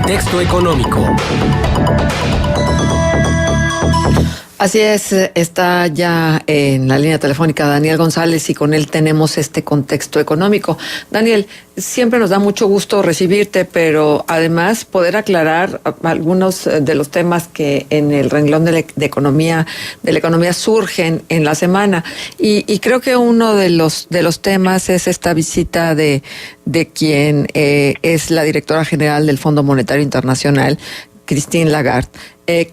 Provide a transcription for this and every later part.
Contexto económico. Así es, está ya en la línea telefónica Daniel González y con él tenemos este contexto económico. Daniel, siempre nos da mucho gusto recibirte, pero además poder aclarar algunos de los temas que en el renglón de la economía surgen en la semana. Y creo que uno de los temas es esta visita de quien es la directora general del Fondo Monetario Internacional, Christine Lagarde,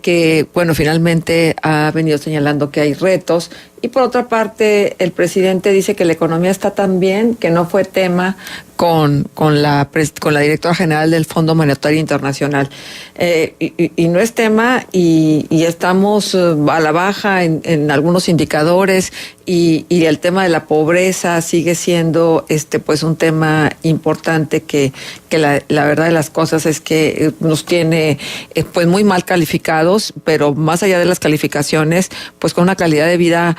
que, bueno, finalmente ha venido señalando que hay retos. Y por otra parte, el presidente dice que la economía está tan bien que no fue tema con la directora general del Fondo Monetario Internacional. Y no es tema y estamos a la baja en algunos indicadores y el tema de la pobreza sigue siendo pues un tema importante que la verdad de las cosas es que nos tiene pues muy mal calificados, pero más allá de las calificaciones, pues con una calidad de vida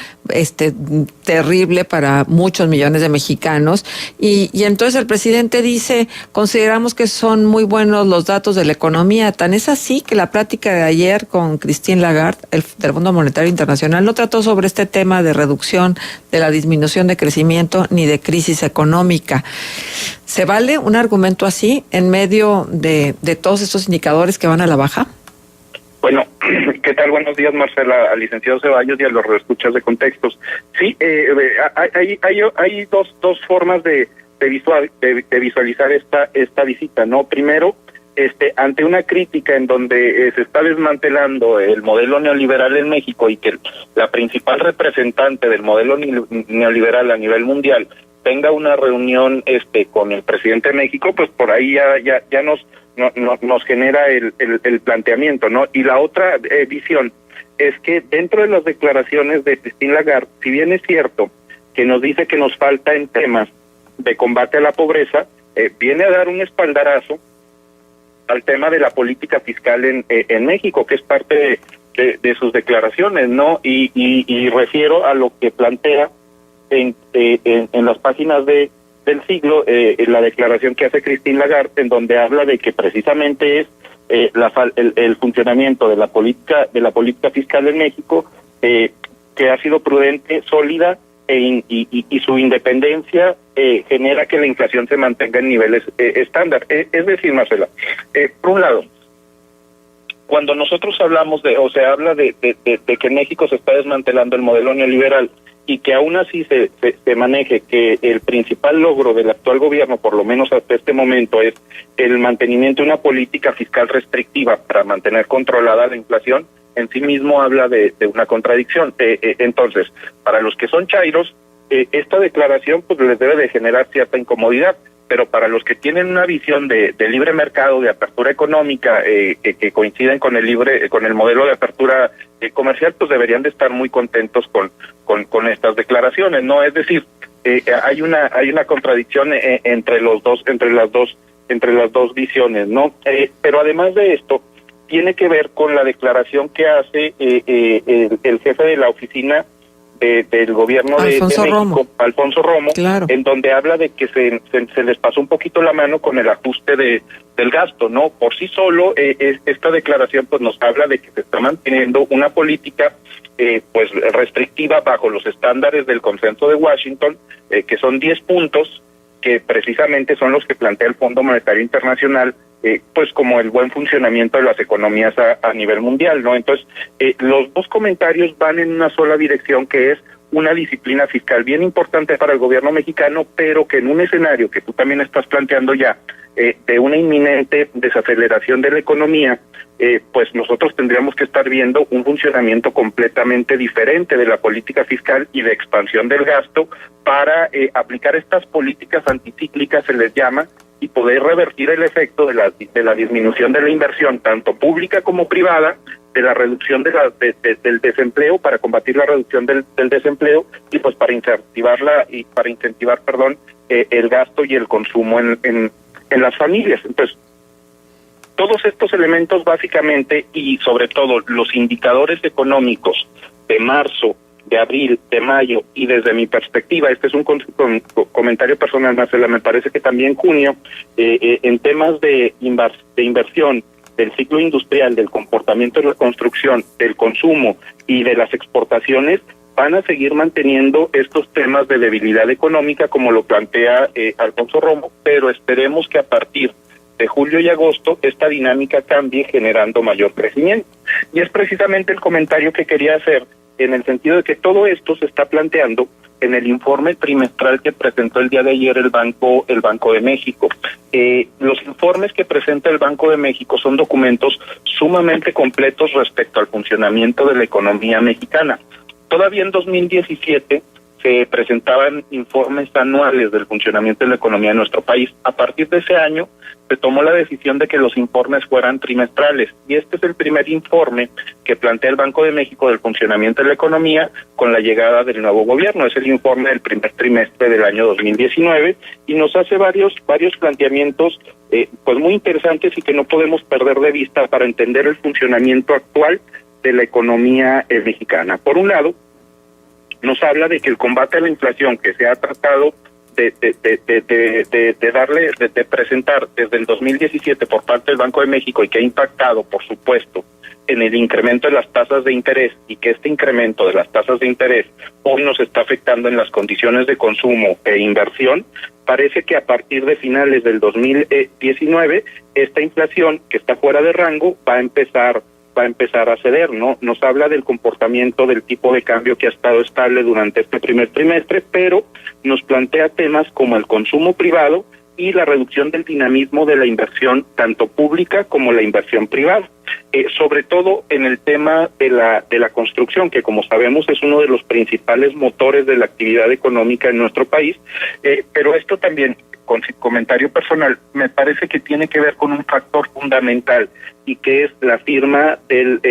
terrible para muchos millones de mexicanos. Y entonces el presidente dice, consideramos que son muy buenos los datos de la economía. Tan es así que la plática de ayer con Christine Lagarde, del Fondo Monetario Internacional, no trató sobre este tema de reducción de la disminución de crecimiento ni de crisis económica. ¿Se vale un argumento así en medio de todos estos indicadores que van a la baja? Bueno, ¿qué tal? Buenos días, Marcela, al licenciado Ceballos y a los reescuchas de Contextos. Sí, hay dos formas de visualizar esta visita, ¿no? Primero, ante una crítica en donde se está desmantelando el modelo neoliberal en México y que la principal representante del modelo neoliberal a nivel mundial tenga una reunión con el presidente de México, pues por ahí ya nos genera el planteamiento, ¿no? Y la otra visión es que dentro de las declaraciones de Christine Lagarde, si bien es cierto que nos dice que nos falta en temas de combate a la pobreza, viene a dar un espaldarazo al tema de la política fiscal en México, que es parte de sus declaraciones, ¿no? Y refiero a lo que plantea en las páginas del Siglo, en la declaración que hace Christine Lagarde, en donde habla de que precisamente es el funcionamiento de la política fiscal en México, que ha sido prudente, sólida, y su independencia genera que la inflación se mantenga en niveles estándar. Es decir, Marcela, por un lado, cuando nosotros hablamos se habla de que en México se está desmantelando el modelo neoliberal y que aún así se maneje que el principal logro del actual gobierno, por lo menos hasta este momento, es el mantenimiento de una política fiscal restrictiva para mantener controlada la inflación, en sí mismo habla de una contradicción. Entonces, para los que son chairos, esta declaración pues les debe de generar cierta incomodidad, pero para los que tienen una visión de libre mercado, de apertura económica, que coinciden con el modelo de apertura comercial, pues deberían de estar muy contentos con estas declaraciones, ¿no? Es decir, hay una contradicción entre las dos visiones, ¿no? Pero además de esto, tiene que ver con la declaración que hace el jefe de la oficina del gobierno de México, Alfonso Romo, claro, en donde habla de que se les pasó un poquito la mano con el ajuste del gasto, ¿no? Por sí solo, esta declaración pues nos habla de que se está manteniendo una política pues restrictiva bajo los estándares del consenso de Washington, que son 10 puntos, que precisamente son los que plantea el Fondo Monetario Internacional, pues como el buen funcionamiento de las economías a nivel mundial, ¿no? Entonces, los dos comentarios van en una sola dirección, que es una disciplina fiscal bien importante para el gobierno mexicano, pero que en un escenario que tú también estás planteando ya, de una inminente desaceleración de la economía, pues nosotros tendríamos que estar viendo un funcionamiento completamente diferente de la política fiscal y de expansión del gasto para aplicar estas políticas anticíclicas, se les llama, y poder revertir el efecto de la disminución de la inversión, tanto pública como privada, de la reducción del desempleo, para combatir la reducción del desempleo, y pues para incentivar el gasto y el consumo en las familias. Entonces, todos estos elementos básicamente, y sobre todo los indicadores económicos de marzo de abril, de mayo, y desde mi perspectiva, este es un comentario personal, Marcela, me parece que también junio, en temas de inversión, del ciclo industrial, del comportamiento de la construcción, del consumo y de las exportaciones, van a seguir manteniendo estos temas de debilidad económica, como lo plantea Alfonso Romo, pero esperemos que a partir de julio y agosto esta dinámica cambie generando mayor crecimiento. Y es precisamente el comentario que quería hacer, en el sentido de que todo esto se está planteando en el informe trimestral que presentó el día de ayer el Banco de México. Los informes que presenta el Banco de México son documentos sumamente completos respecto al funcionamiento de la economía mexicana. Todavía en 2017 se presentaban informes anuales del funcionamiento de la economía de nuestro país. A partir de ese año se tomó la decisión de que los informes fueran trimestrales, y este es el primer informe que plantea el Banco de México del funcionamiento de la economía con la llegada del nuevo gobierno. Es el informe del primer trimestre del año 2019 y nos hace varios planteamientos pues muy interesantes y que no podemos perder de vista para entender el funcionamiento actual de la economía mexicana. Por un lado, nos habla de que el combate a la inflación que se ha tratado de presentar desde el 2017 por parte del Banco de México y que ha impactado, por supuesto, en el incremento de las tasas de interés, y que este incremento de las tasas de interés hoy nos está afectando en las condiciones de consumo e inversión, parece que a partir de finales del 2019 esta inflación que está fuera de rango va a empezar a ceder, ¿no? Nos habla del comportamiento del tipo de cambio que ha estado estable durante este primer trimestre, pero nos plantea temas como el consumo privado y la reducción del dinamismo de la inversión, tanto pública como la inversión privada. Sobre todo en el tema de la construcción, que como sabemos es uno de los principales motores de la actividad económica en nuestro país, pero esto también, con comentario personal, me parece que tiene que ver con un factor fundamental, y que es la firma del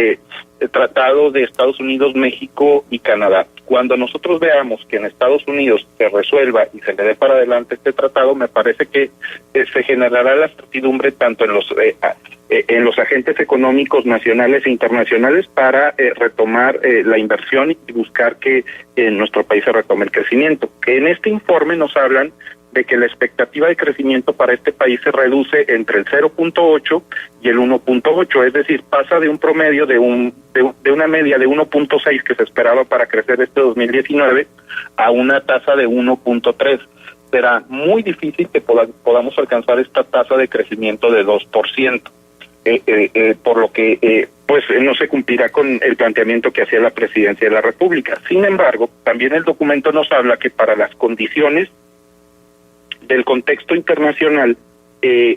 Tratado de Estados Unidos, México y Canadá. Cuando nosotros veamos que en Estados Unidos se resuelva y se le dé para adelante este tratado, me parece que se generará la certidumbre tanto en los agentes económicos nacionales e internacionales para retomar la inversión y buscar que en nuestro país se retome el crecimiento. Que en este informe nos hablan de que la expectativa de crecimiento para este país se reduce entre el 0.8 y el 1.8, es decir, pasa de un promedio de una media de 1.6 que se esperaba para crecer este 2019 a una tasa de 1.3. Será muy difícil que podamos alcanzar esta tasa de crecimiento de 2%, por lo que pues no se cumplirá con el planteamiento que hacía la Presidencia de la República. Sin embargo, también el documento nos habla que para las condiciones del contexto internacional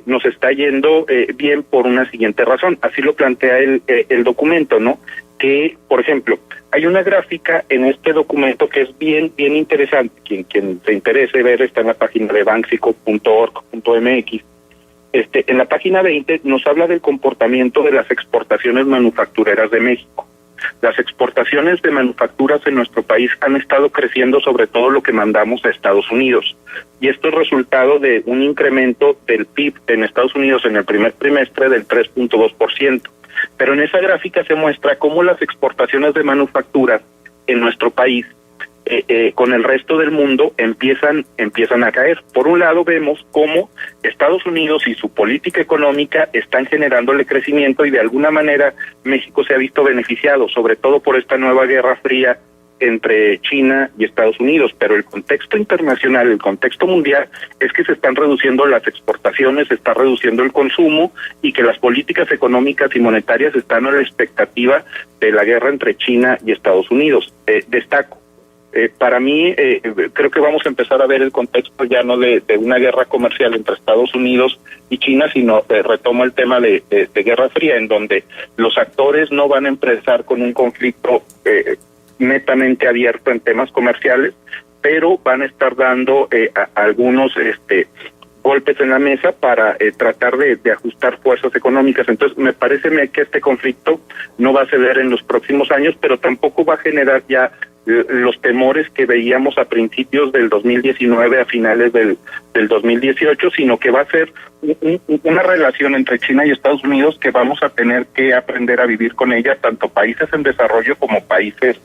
nos está yendo bien por una siguiente razón. Así lo plantea el documento, ¿no? Que, por ejemplo, hay una gráfica en este documento que es bien interesante. Quien se interese ver, está en la página de banxico.org.mx. En la página 20 nos habla del comportamiento de las exportaciones manufactureras de México. Las exportaciones de manufacturas en nuestro país han estado creciendo, sobre todo lo que mandamos a Estados Unidos. Y esto es resultado de un incremento del PIB en Estados Unidos en el primer trimestre del 3.2%. Pero en esa gráfica se muestra cómo las exportaciones de manufacturas en nuestro país con el resto del mundo empiezan a caer. Por un lado vemos cómo Estados Unidos y su política económica están generándole crecimiento, y de alguna manera México se ha visto beneficiado, sobre todo por esta nueva guerra fría entre China y Estados Unidos, pero el contexto internacional, el contexto mundial, es que se están reduciendo las exportaciones, se está reduciendo el consumo, y que las políticas económicas y monetarias están a la expectativa de la guerra entre China y Estados Unidos. Destaco, para mí, creo que vamos a empezar a ver el contexto ya no de una guerra comercial entre Estados Unidos y China, sino retomo el tema de guerra fría, en donde los actores no van a empezar con un conflicto netamente abierto en temas comerciales, pero van a estar dando algunos golpes en la mesa para tratar de ajustar fuerzas económicas. Entonces, me parece que este conflicto no va a ceder en los próximos años, pero tampoco va a generar ya los temores que veíamos a principios del 2019, a finales del 2018, sino que va a ser una relación entre China y Estados Unidos que vamos a tener que aprender a vivir con ella, tanto países en desarrollo como países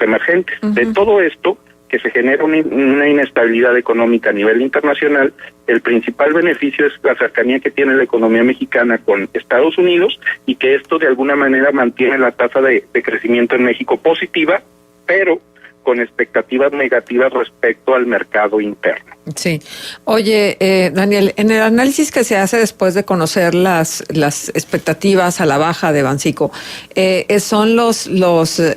emergentes. Uh-huh. De todo esto, que se genera una inestabilidad económica a nivel internacional, el principal beneficio es la cercanía que tiene la economía mexicana con Estados Unidos y que esto de alguna manera mantiene la tasa de crecimiento en México positiva, pero con expectativas negativas respecto al mercado interno. Sí. Oye, Daniel, en el análisis que se hace después de conocer las expectativas a la baja de Banxico, son los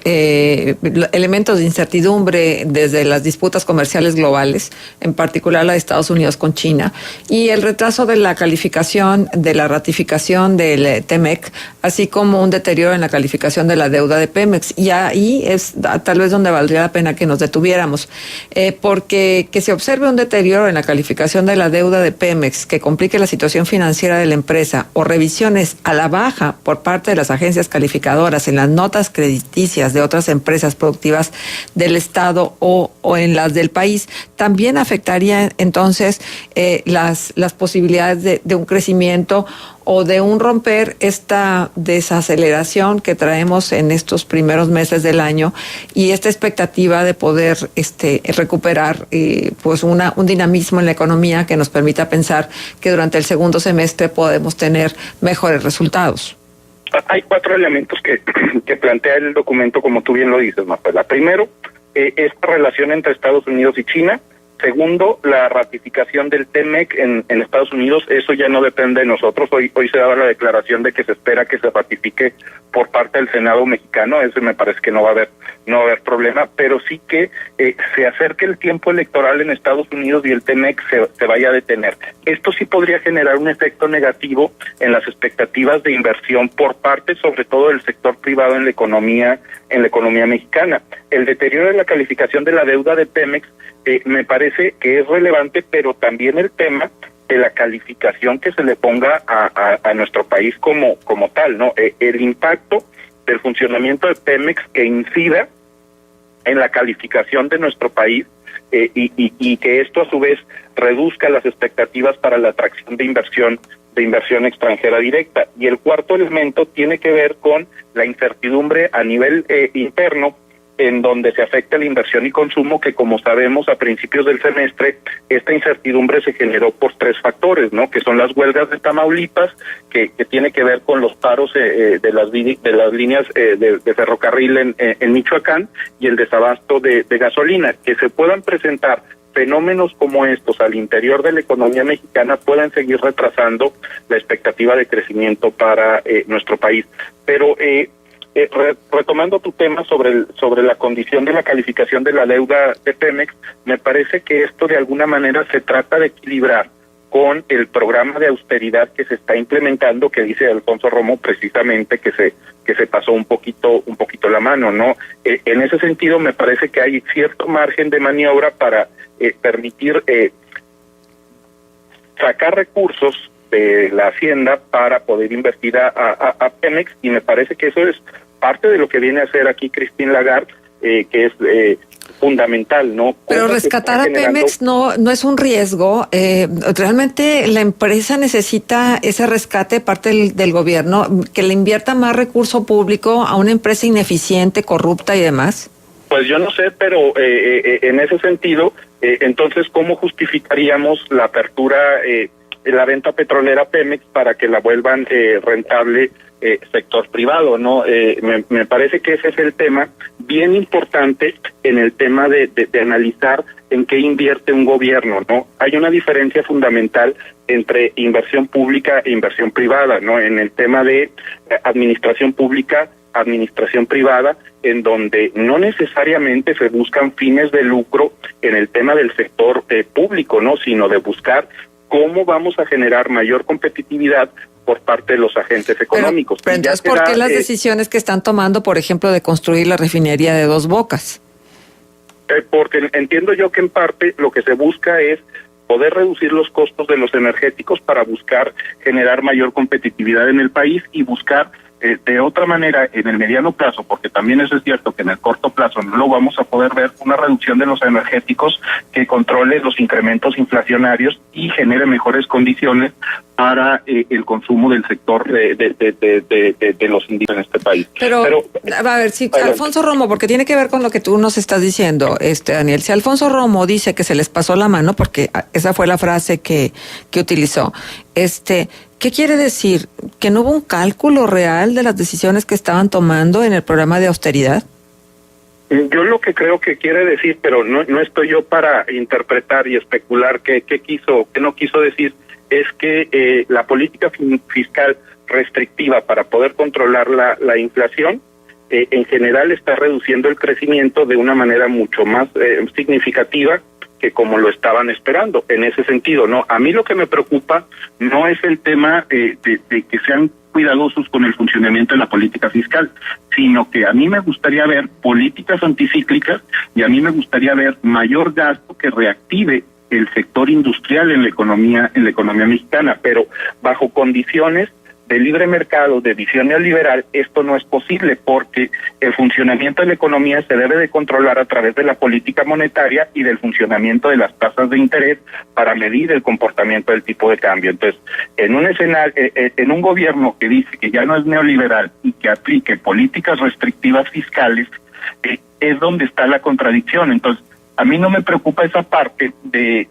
elementos de incertidumbre desde las disputas comerciales globales, en particular la de Estados Unidos con China, y el retraso de la calificación, de la ratificación del TEMEC, así como un deterioro en la calificación de la deuda de Pemex. Y ahí es tal vez donde valdría la pena que nos detuviéramos, porque que se observe un deterioro en la calificación de la deuda de Pemex que complique la situación financiera de la empresa o revisiones a la baja por parte de las agencias calificadoras en las notas crediticias de otras empresas productivas del Estado o en las del país, también afectaría entonces las posibilidades de un crecimiento o de un romper esta desaceleración que traemos en estos primeros meses del año y esta expectativa de poder recuperar pues un dinamismo en la economía que nos permita pensar que durante el segundo semestre podemos tener mejores resultados. Hay 4 elementos que plantea el documento, como tú bien lo dices, Marcela. Primero, esta relación entre Estados Unidos y China. Segundo, la ratificación del TEMEC en Estados Unidos. Eso ya no depende de nosotros. Hoy se daba la declaración de que se espera que se ratifique por parte del Senado mexicano. Eso me parece que no va a haber problema, pero sí que se acerque el tiempo electoral en Estados Unidos y el TEMEC se vaya a detener. Esto sí podría generar un efecto negativo en las expectativas de inversión por parte, sobre todo, del sector privado en la economía mexicana. El deterioro de la calificación de la deuda de Pemex me parece que es relevante, pero también el tema de la calificación que se le ponga a nuestro país como tal, ¿no? El impacto del funcionamiento de Pemex que incida en la calificación de nuestro país y que esto a su vez reduzca las expectativas para la atracción de inversión extranjera directa. Y el cuarto elemento tiene que ver con la incertidumbre a nivel interno, en donde se afecta la inversión y consumo, que como sabemos a principios del semestre, esta incertidumbre se generó por 3 factores, ¿no? Que son las huelgas de Tamaulipas, que tiene que ver con los paros de las líneas de ferrocarril en Michoacán, y el desabasto de gasolina. Que se puedan presentar fenómenos como estos al interior de la economía mexicana pueden seguir retrasando la expectativa de crecimiento para nuestro país. Pero retomando tu tema sobre la condición de la calificación de la deuda de Pemex, me parece que esto de alguna manera se trata de equilibrar con el programa de austeridad que se está implementando, que dice Alfonso Romo precisamente que se pasó un poquito la mano, ¿no? En ese sentido me parece que hay cierto margen de maniobra para permitir sacar recursos de la hacienda para poder invertir a Pemex, y me parece que eso es parte de lo que viene a hacer aquí Christine Lagarde, que es fundamental, ¿no? Pero rescatar a Pemex no es un riesgo. Realmente la empresa necesita ese rescate parte del gobierno, que le invierta más recurso público a una empresa ineficiente, corrupta y demás. Pues yo no sé, pero en ese sentido, entonces, ¿cómo justificaríamos la apertura la venta petrolera Pemex para que la vuelvan rentable sector privado, ¿no? Me parece que ese es el tema bien importante en el tema de analizar en qué invierte un gobierno, ¿no? Hay una diferencia fundamental entre inversión pública e inversión privada, ¿no? En el tema de administración pública, administración privada, en donde no necesariamente se buscan fines de lucro en el tema del sector público, ¿no? Sino de buscar cómo vamos a generar mayor competitividad por parte de los agentes económicos. Pero entonces, ¿por qué las decisiones que están tomando, por ejemplo, de construir la refinería de Dos Bocas? Porque entiendo yo que en parte lo que se busca es poder reducir los costos de los energéticos para buscar generar mayor competitividad en el país y buscar De otra manera, en el mediano plazo, porque también eso es cierto que en el corto plazo no lo vamos a poder ver, una reducción de los energéticos que controle los incrementos inflacionarios y genere mejores condiciones para el consumo del sector de los indígenas en este país. Pero a ver, si Alfonso Romo, porque tiene que ver con lo que tú nos estás diciendo, Daniel, si Alfonso Romo dice que se les pasó la mano, porque esa fue la frase que utilizó, ¿qué quiere decir? ¿Que no hubo un cálculo real de las decisiones que estaban tomando en el programa de austeridad? Yo lo que creo que quiere decir, pero no estoy yo para interpretar y especular qué no quiso decir, es que la política fiscal restrictiva para poder controlar la inflación en general está reduciendo el crecimiento de una manera mucho más significativa que como lo estaban esperando. En ese sentido, no, a mí lo que me preocupa no es el tema de que sean cuidadosos con el funcionamiento de la política fiscal, sino que a mí me gustaría ver políticas anticíclicas y a mí me gustaría ver mayor gasto que reactive el sector industrial en la economía mexicana, pero bajo condiciones de libre mercado, de visión neoliberal, esto no es posible porque el funcionamiento de la economía se debe de controlar a través de la política monetaria y del funcionamiento de las tasas de interés para medir el comportamiento del tipo de cambio. Entonces, en un escenario, en un gobierno que dice que ya no es neoliberal y que aplique políticas restrictivas fiscales, es donde está la contradicción. Entonces, a mí no me preocupa esa parte de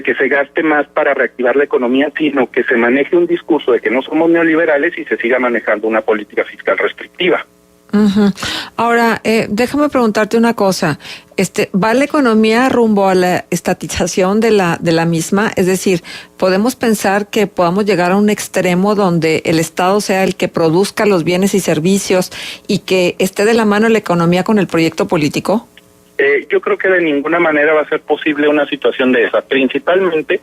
que se gaste más para reactivar la economía, sino que se maneje un discurso de que no somos neoliberales y se siga manejando una política fiscal restrictiva. Uh-huh. Ahora, déjame preguntarte una cosa. ¿Va la economía rumbo a la estatización de la misma? Es decir, ¿podemos pensar que podamos llegar a un extremo donde el Estado sea el que produzca los bienes y servicios y que esté de la mano la economía con el proyecto político? Yo creo que de ninguna manera va a ser posible una situación de esa, principalmente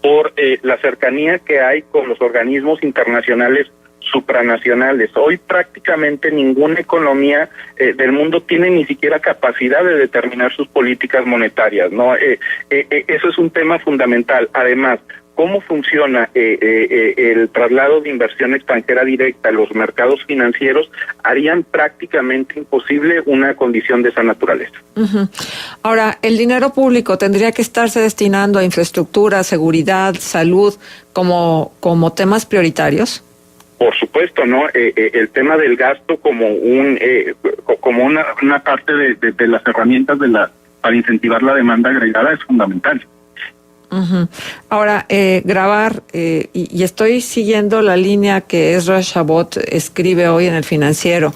por la cercanía que hay con los organismos internacionales supranacionales. Hoy prácticamente ninguna economía del mundo tiene ni siquiera capacidad de determinar sus políticas monetarias, ¿no? Eso es un tema fundamental. Además, cómo funciona el traslado de inversión extranjera directa a los mercados financieros harían prácticamente imposible una condición de esa naturaleza. Uh-huh. Ahora, ¿el dinero público tendría que estarse destinando a infraestructura, seguridad, salud como temas prioritarios? Por supuesto, ¿no? El tema del gasto como una parte de las herramientas para incentivar la demanda agregada es fundamental. Uh-huh. Ahora, grabar, y estoy siguiendo la línea que Ezra Shabot escribe hoy en El Financiero,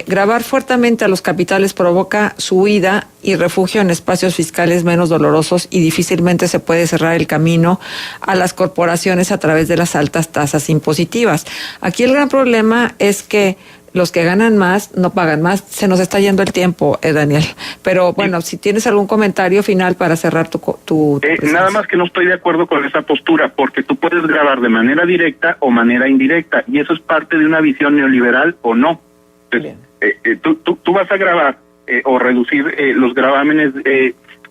grabar fuertemente a los capitales provoca su huida y refugio en espacios fiscales menos dolorosos y difícilmente se puede cerrar el camino a las corporaciones a través de las altas tasas impositivas. Aquí el gran problema es que los que ganan más no pagan más. Se nos está yendo el tiempo, Daniel. Pero bueno, si tienes algún comentario final para cerrar tu nada más que no estoy de acuerdo con esa postura, porque tú puedes grabar de manera directa o manera indirecta, y eso es parte de una visión neoliberal o no. Entonces, tú vas a grabar o reducir los gravámenes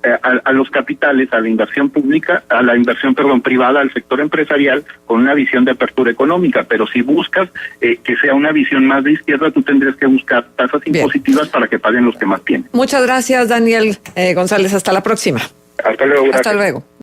a los capitales, a la inversión pública, a la inversión, privada, al sector empresarial, con una visión de apertura económica. Pero si buscas que sea una visión más de izquierda, tú tendrías que buscar tasas impositivas para que paguen los que más tienen. Muchas gracias, Daniel González. Hasta la próxima. Hasta luego. Gracias. Hasta luego.